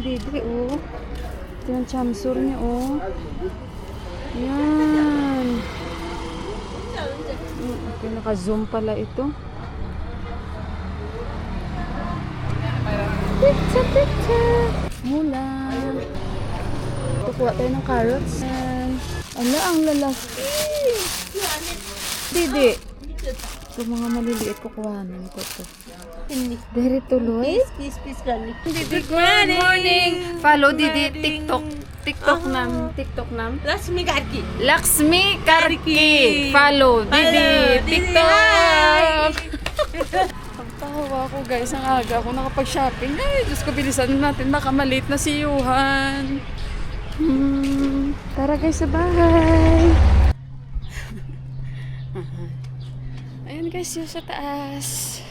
Dede, oh. Ito yung chamsur niya, oh. Yan. Okay, naka-zoom pala ito. Pizza. Mula. Kukuha tayo ng carrots. Ala, ang lalaki. Dede. Ito mga maliliit kukuhanan ko to. Dere tuloy. Peace, garlic. Dede, good morning. Follow Dede TikTok nam. Laxmi Karki. Follow Dede TikTok. Pagtawa ko guys, ang aga ako nakapag-shopping. Ay, Diyos ko, bilisan natin. Baka malate na si Yuhan. Tara guys sa bahay. Ayan guys, yung sa taas.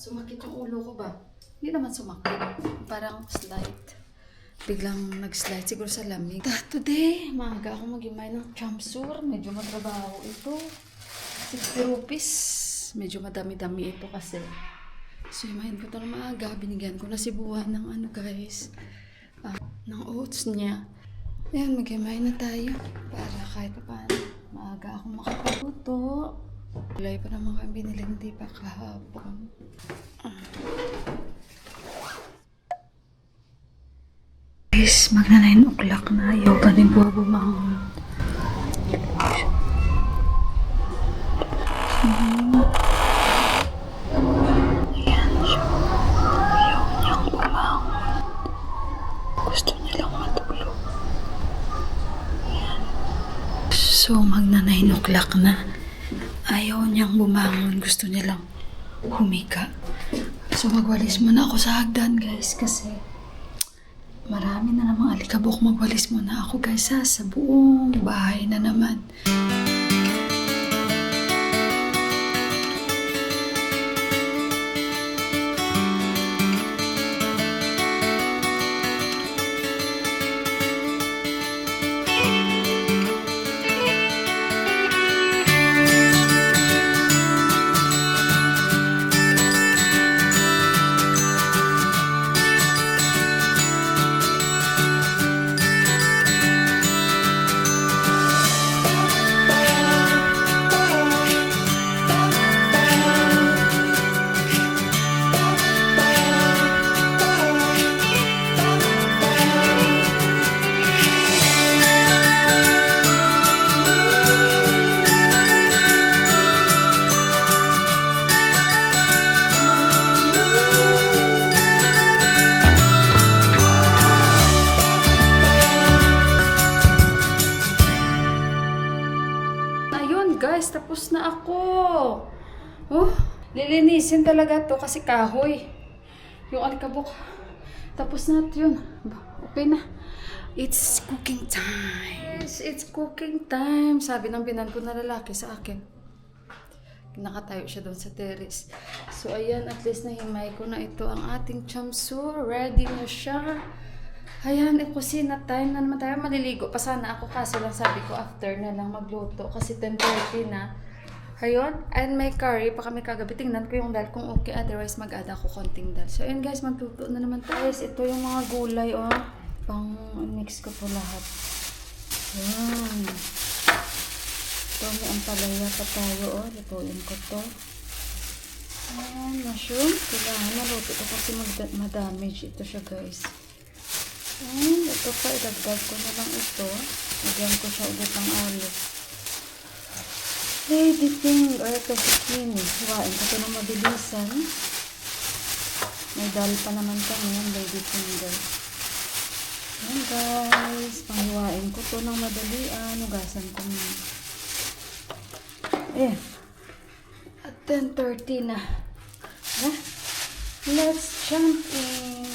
Sumakit yung ulo ko ba? Hindi naman sumakit. Parang slight. Biglang nag-slide siguro sa lamig. Today, maaga ako mag-imay ng chamsur. Medyo matrabaho ito. 60 rupees. Medyo madami-dami ito kasi. So, imahin ko ito na maaga. Binigyan ko na si Buwan ng ano guys. Ng oats niya. Ayan, mag-imay na tayo. Para kahit pa paano. Maaga ako makapagluto. Kulay pa naman kami binili, hindi pa kahapon. Guys, magna 9 o'clock na. Ayaw pa rin po bumangon. Ayan siya. Ayaw niyang bumangon. Gusto niya lang matulog. Ayan. So, magna 9 o'clock na. Ayaw niyang bumangon. Gusto niya lang humika. So, magwalis muna ako sa hagdan, guys. Kasi marami na namang alikabok. Magwalis muna ako, guys, ha. Sa buong bahay na naman. Guys, tapos na ako. Oh, lilinisin talaga to kasi kahoy. Yung alikabok. Tapos na yun. Okay na. It's cooking time. Yes, it's cooking time. Sabi ng binan ko na lalaki sa akin. Nakatayo siya doon sa terrace. So, ayan, at least nahimay ko na ito ang ating chamsur. Ready na siya. Ayan, kusina time na naman tayo. Maliligo pa sana ako kaso lang sabi ko after na lang magluto kasi 10:30 na. Ayun, and may curry pa kami kagabi. Tingnan ko yung dal kung okay. Otherwise, mag-add ako konting dal. So, ayun guys, magluto na naman tayo. Guys, ito yung mga gulay, oh. Pang-mix ko po lahat. Ayan. Ito, may ampalaya pa tayo, oh. Lutuin ko to. Ayan, mushroom. Kailangan maluto ko kasi madamage ito siya, guys. Ayan, ito pa. Idagdag ko na lang ito. Lagyan ko siya ulit ng olive. Lady finger, ito zucchini. Hiwain ko ito ng mabilisan. May dal pa naman kami yan, lady finger. Ayan guys, panghiwain ko ito ng madalian. Hugasan ko na. At 10:30 na. Let's jump in.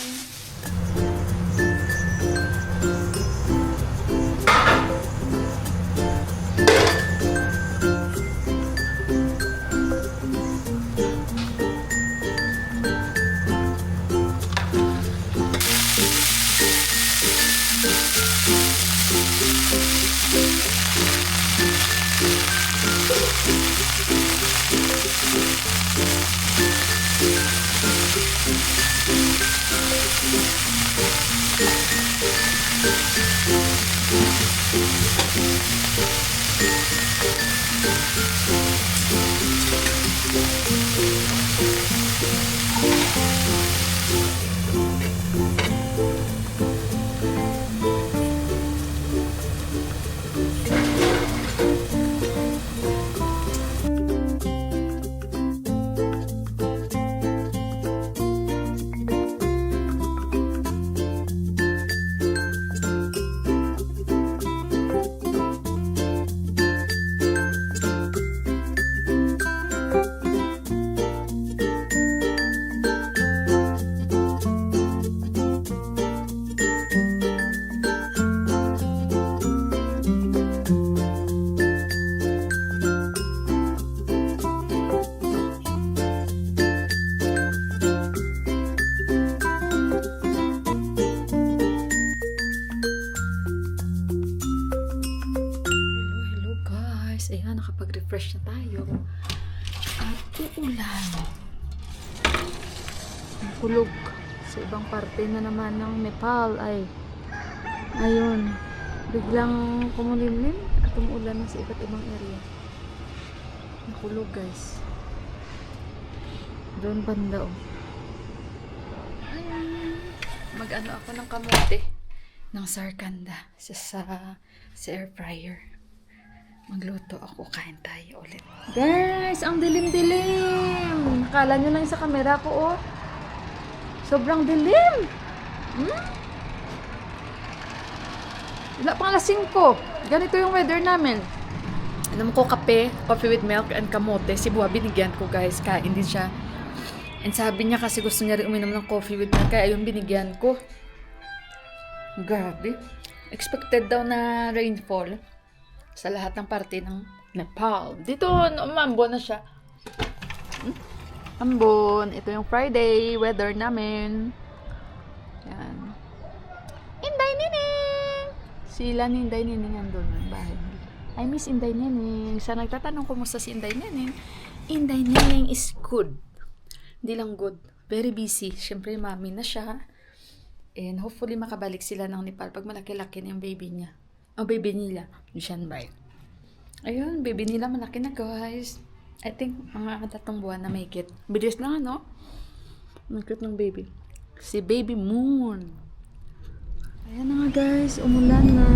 Ayan, nakapag-refresh na tayo. At uulan. Ang kulog. Sa ibang parte na naman ng Nepal ay ayun, biglang kumulimlim at umuulan na sa iba't ibang area. Nakulog guys. Doon banda oh. Mag-ano ako ng kamote ng sarkanda sa air fryer. Magluto ako, kain tayo ulit. Guys, ang dilim-dilim! Nakala nyo lang sa camera ko, oh. Sobrang dilim! Wala pang alas 5. Ganito yung weather namin. Alam ko, coffee with milk and kamote. Si Buwa, binigyan ko guys. Kain din siya. And sabi niya kasi gusto niya rin uminom ng coffee with milk. Kaya ayun, binigyan ko. Grabe. Expected daw na rainfall sa lahat ng parte ng Nepal. Dito, umambon na siya. Ambon. Ito yung Friday weather namin. Yan. Inday Nining! Sila ni Inday Nining andun ng bahay nila. I miss Inday Nining. Sa nagtatanong kumusta si Inday Nining, Inday Nining is good. Hindi lang good. Very busy. Siyempre, mami na siya. And hopefully, makabalik sila ng Nepal pag malaki-laki na yung baby niya. Ang baby nila, Shanbai. Ayun, baby nila malaki na guys. I think mga 3 buwan na may kit. Bilis na no? May kit ng baby. Si Baby Moon. Ayan na nga guys, umulan na.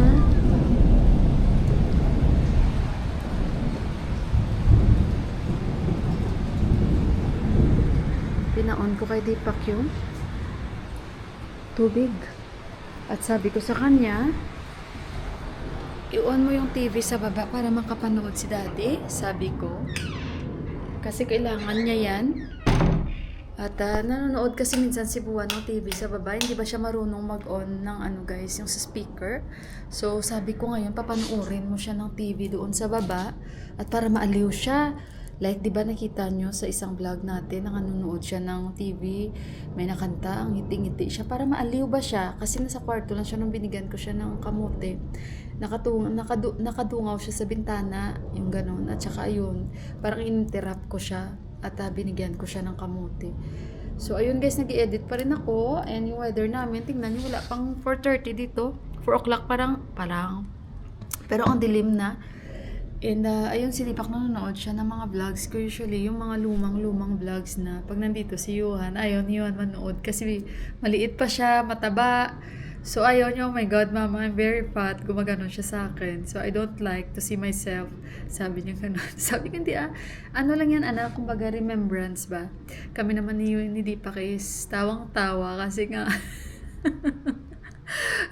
Pinaon ko kay Deepak yung tubig. At sabi ko sa kanya, i-on mo yung TV sa baba para makapanood si Daddy, sabi ko. Kasi kailangan niya yan. At nanonood kasi minsan si Buwan ng TV sa baba. Hindi ba siya marunong mag-on ng guys, yung sa speaker. So sabi ko ngayon, papanoorin mo siya ng TV doon sa baba. At para maaliw siya. Like, di ba nakita nyo sa isang vlog natin, nanonood siya ng TV, may nakanta, ang ngiti-ngiti siya, para maaliw ba siya? Kasi nasa kwarto lang siya nung binigyan ko siya ng kamote. Nakadungaw siya sa bintana, yung ganun. At saka ayun, parang in-interrupt ko siya at binigyan ko siya ng kamote. So, ayun guys, nag-i-edit pa rin ako. And yung weather namin, tingnan nyo, wala pang 4:30 dito. 4 o'clock parang. Pero ang dilim na. And ayun, sinipak nanonood siya ng mga vlogs ko. Usually, yung mga lumang vlogs na pag nandito si Johan, ayun, yun, manood. Kasi maliit pa siya, mataba. So, ayun, oh my God, mama, I'm very fat. Gumaganon siya sa akin. So, I don't like to see myself. Sabi niya ganun. Sabi ko, hindi ano lang yan, anak, kumbaga remembrance ba? Kami naman ni Deepak is tawang-tawa kasi nga,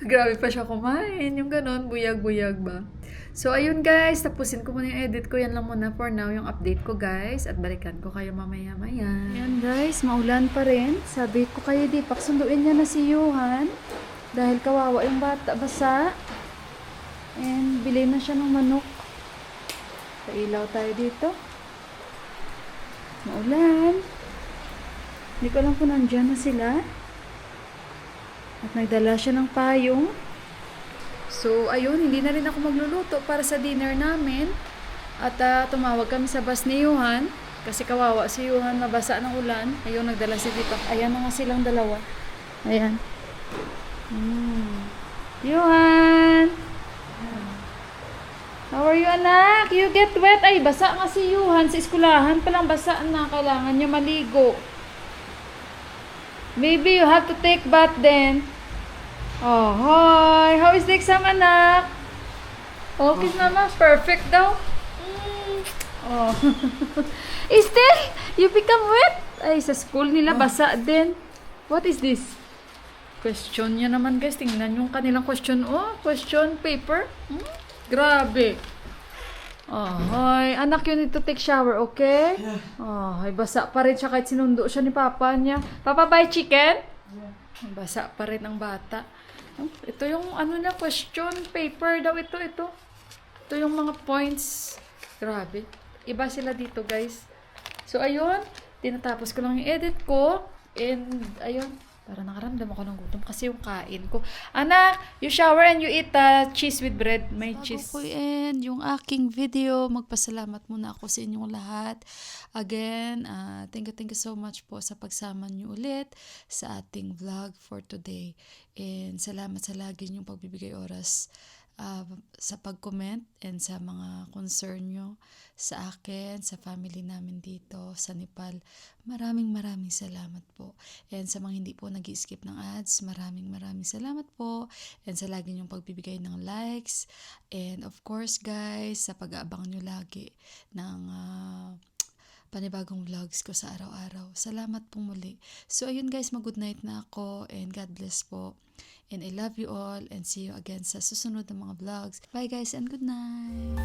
grabe pa siya kumain. Yung ganun, buyag-buyag ba? So, ayun guys, tapusin ko muna yung edit ko. Yan lang muna for now, yung update ko guys. At balikan ko kayo mamaya-maya. Ayan guys, maulan pa rin. Sabi ko kayo, Deepak, sunduin niya na si Johan. Dahil kawawa yung bata, basa. And bilhin na siya ng manok. Pailaw tayo dito. Maulan. Hindi ko alam kung nandyan na sila. At nagdala siya ng payong. So, ayun, hindi na rin ako magluluto para sa dinner namin. At tumawag kami sa bus ni Johan. Kasi kawawa si Johan, nabasa ng ulan. Ayun, nagdala si Deepak. Ayan na nga silang dalawa. Ayan. Johan! How are you, anak? You get wet. Ay, basa nga si Johan. Sa eskulahan palang basa na. Kailangan niya maligo. Maybe you have to take bath then. Oh, hi! How is the exam, anak? Okay naman. Perfect daw. Oh. Still, you become wet? Ay, sa school nila, basa din. What is this? Question niya naman, guys. Tingnan yung kanilang question. Oh, question paper. Grabe. Oh, hi. Anak, you need to take shower, okay? Oh, ay, basa pa rin siya kahit sinundo siya ni papa niya. Papa, buy chicken? Basa pa rin ang bata. Ito yung ano na question paper daw ito. Ito yung mga points. Grabe. Iba sila dito, guys. So, ayun. Tinatapos ko lang yung edit ko. And, ayun. Para nakaramdam ako ng gutom kasi yung kain ko. Anak, you shower and you eat cheese with bread. May cheese. Bago ko end yung aking video, magpasalamat muna ako sa inyong lahat. Again, thank you so much po sa pagsama niyo ulit sa ating vlog for today. And salamat sa lagi niyong pagbibigay oras sa pag-comment and sa mga concern nyo sa akin, sa family namin dito sa Nepal. Maraming salamat po. And sa mga hindi po nag-skip ng ads, maraming salamat po. And sa lagi nyong pagbibigay ng likes. And of course guys, sa pag-aabang nyo lagi ng panibagong vlogs ko sa araw-araw. Salamat pong muli. So ayun guys, mag-good night na ako and God bless po. And I love you all and see you again sa susunod na mga vlogs. Bye guys and good night!